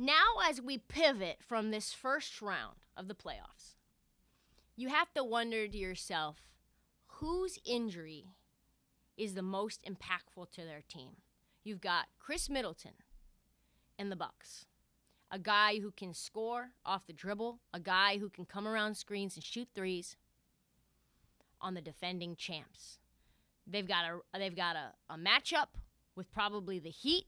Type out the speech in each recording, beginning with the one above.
Now, as we pivot from this first round of the playoffs, you have to wonder to yourself, whose injury is the most impactful to their team? You've got Khris Middleton in the Bucks, a guy who can score off the dribble, a guy who can come around screens and shoot threes on the defending champs. They've got a matchup with probably the Heat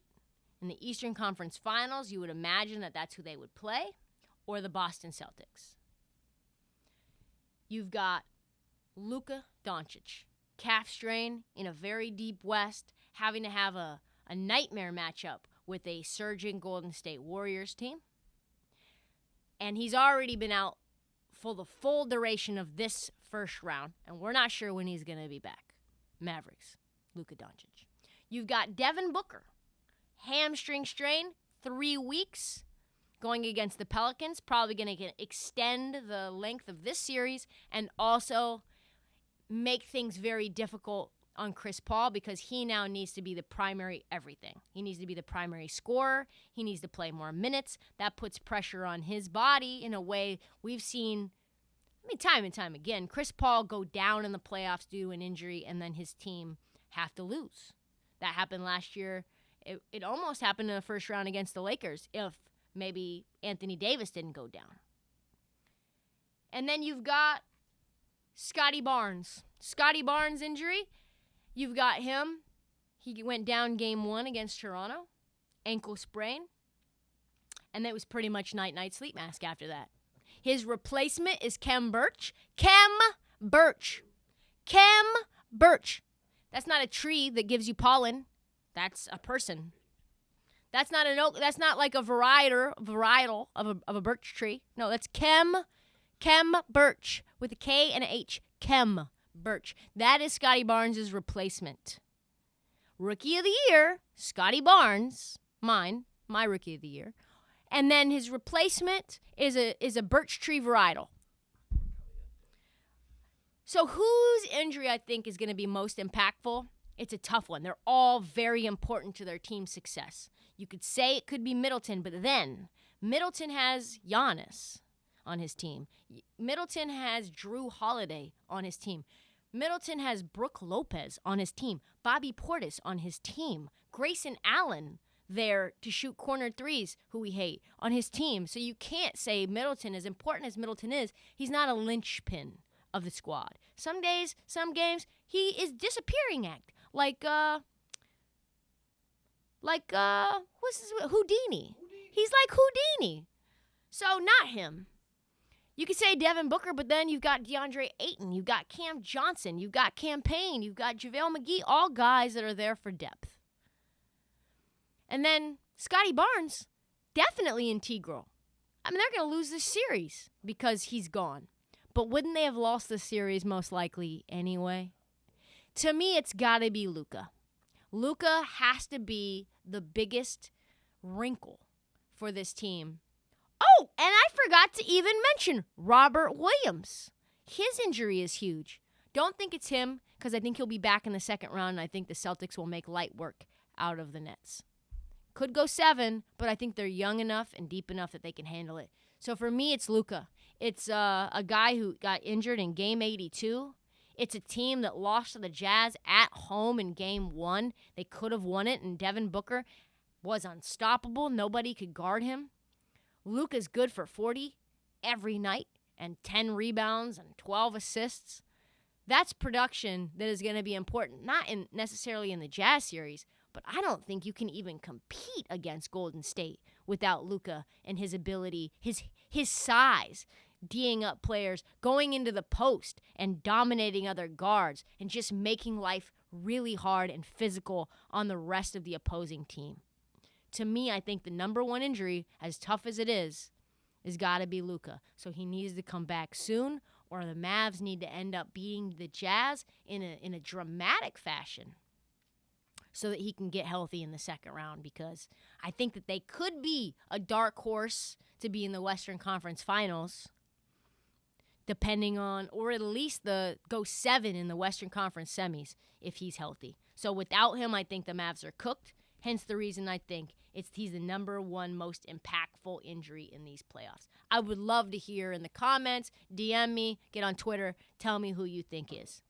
in the Eastern Conference Finals. You would imagine that that's who they would play, or the Boston Celtics. You've got Luca Doncic, calf strain in a very deep West, having to have a nightmare matchup with a surging Golden State Warriors team. And he's already been out for the full duration of this first round, and we're not sure when he's going to be back. Mavericks, Luca Doncic. You've got Devin Booker, hamstring strain, 3 weeks, going against the Pelicans, probably going to extend the length of this series and also make things very difficult on Chris Paul because he now needs to be the primary everything. He needs to be the primary scorer. He needs to play more minutes. That puts pressure on his body in a way we've seen, time and time again. Chris Paul go down in the playoffs due to an injury, and then his team have to lose. That happened last year. It almost happened in the first round against the Lakers if maybe Anthony Davis didn't go down. And then you've got Scotty Barnes. Scotty Barnes' injury, you've got him. He went down game 1 against Toronto, ankle sprain, and that was pretty much night-night sleep mask after that. His replacement is Khem Birch. Khem Birch. Khem Birch. That's not a tree that gives you pollen. That's a person. That's not an oak. That's not like a varietal of a birch tree. No, that's Khem Birch with a K and a H. Khem Birch. That is Scotty Barnes' replacement. Rookie of the year, Scotty Barnes. My rookie of the year. And then his replacement is a birch tree varietal. So whose injury I think is going to be most impactful? It's a tough one. They're all very important to their team's success. You could say it could be Middleton, but then Middleton has Giannis on his team. Middleton has Drew Holiday on his team. Middleton has Brook Lopez on his team. Bobby Portis on his team. Grayson Allen there to shoot corner threes, who we hate, on his team. So you can't say Middleton, as important as Middleton is, he's not a linchpin of the squad. Some days, some games, he is disappearing act. Like Houdini. He's like Houdini. So not him. You could say Devin Booker, but then you've got DeAndre Ayton, you've got Cam Johnson, you've got Campaign, you've got JaVale McGee, all guys that are there for depth. And then Scotty Barnes, definitely integral. I mean, they're going to lose this series because he's gone. But wouldn't they have lost the series most likely anyway? To me, it's got to be Luca. Luca has to be the biggest wrinkle for this team. Oh, and I forgot to even mention Robert Williams. His injury is huge. Don't think it's him, because I think he'll be back in the second round, and I think the Celtics will make light work out of the Nets. Could go 7, but I think they're young enough and deep enough that they can handle it. So for me, it's Luca. It's a guy who got injured in Game 82. It's a team that lost to the Jazz at home in Game 1. They could have won it, and Devin Booker was unstoppable. Nobody could guard him. Luka's good for 40 every night and 10 rebounds and 12 assists. That's production that is going to be important, not necessarily in the Jazz series, but I don't think you can even compete against Golden State without Luka and his ability, his size, D'ing up players, going into the post and dominating other guards and just making life really hard and physical on the rest of the opposing team. To me, I think the number one injury, as tough as it is got to be Luka. So he needs to come back soon, or the Mavs need to end up beating the Jazz in a dramatic fashion so that he can get healthy in the second round, because I think that they could be a dark horse to be in the Western Conference Finals, depending on, or at least go 7 in the Western Conference semis if he's healthy. So without him, I think the Mavs are cooked. Hence the reason I think He's the number one most impactful injury in these playoffs. I would love to hear in the comments, DM me, get on Twitter, tell me who you think is.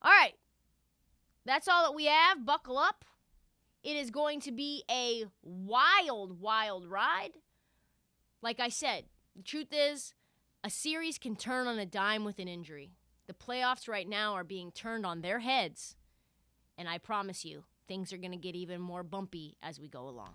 All right. That's all that we have. Buckle up. It is going to be a wild, wild ride. Like I said, the truth is, a series can turn on a dime with an injury. The playoffs right now are being turned on their heads. And I promise you, things are going to get even more bumpy as we go along.